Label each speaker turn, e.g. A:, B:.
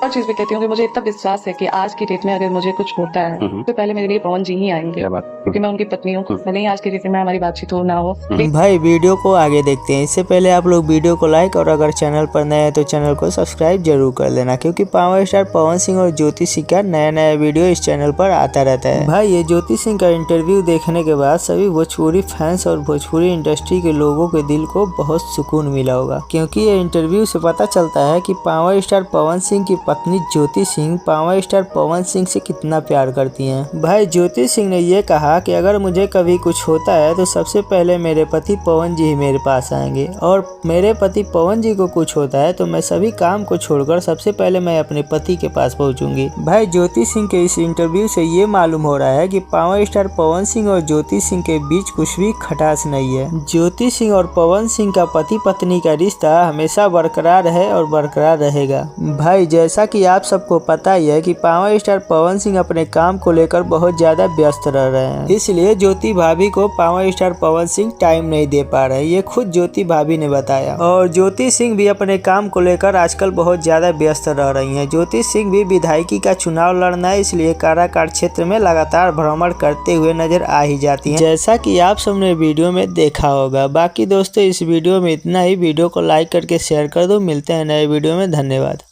A: और चीज भी कहती हूँ कि मुझे इतना विश्वास है कि आज की डेट में अगर मुझे कुछ होता है तो पहले मेरे लिए पवन जी ही आएंगे, क्योंकि मैं उनकी पत्नी हूँ। भले ही आज की डेट में हमारी बातचीत हो ना हो।
B: भाई वीडियो को आगे देखते हैं, इससे पहले आप लोग वीडियो को लाइक और अगर चैनल पर नए हैं तो चैनल को सब्सक्राइब जरूर कर लेना, क्योंकि पावर स्टार पवन सिंह और ज्योति सिंह का नया नया वीडियो इस चैनल पर आता रहता है। भाई ये ज्योति सिंह का इंटरव्यू देखने के बाद सभी भोजपुरी फैंस और भोजपुरी इंडस्ट्री के लोगों के दिल को बहुत सुकून मिला होगा, क्योंकि ये इंटरव्यू से पता चलता है कि पावर स्टार पवन सिंह की पत्नी ज्योति सिंह पावर स्टार पवन सिंह से कितना प्यार करती हैं। भाई ज्योति सिंह ने ये कहा कि अगर मुझे कभी कुछ होता है तो सबसे पहले मेरे पति पवन जी ही मेरे पास आएंगे, और मेरे पति पवन जी को कुछ होता है तो मैं सभी काम को छोड़कर सबसे पहले मैं अपने पति के पास पहुंचूंगी। भाई ज्योति सिंह के इस इंटरव्यू से ये मालूम हो रहा है कि पावर स्टार पवन सिंह और ज्योति सिंह के बीच कुछ भी खटास नहीं है। ज्योति सिंह और पवन सिंह का पति पत्नी का रिश्ता हमेशा बरकरार है और बरकरार रहेगा। भाई जैसा कि आप सबको पता ही है कि पावर स्टार पवन सिंह अपने काम को लेकर बहुत ज्यादा व्यस्त रह रहे हैं, इसलिए ज्योति भाभी को power star Pawan Singh time नहीं दे पा रहे, ये खुद ज्योति भाभी ने बताया। और ज्योति सिंह भी अपने काम को लेकर आजकल बहुत ज्यादा व्यस्त रह रही हैं। ज्योति सिंह भी विधायकी का चुनाव लड़ना है, इसलिए काराकाट क्षेत्र में लगातार भ्रमण करते हुए नजर आ ही जाती हैं, जैसा कि आप सबने वीडियो में देखा होगा। बाकी दोस्तों इस वीडियो में इतना ही, वीडियो को लाइक करके शेयर कर दो। मिलते हैं नए वीडियो में, धन्यवाद।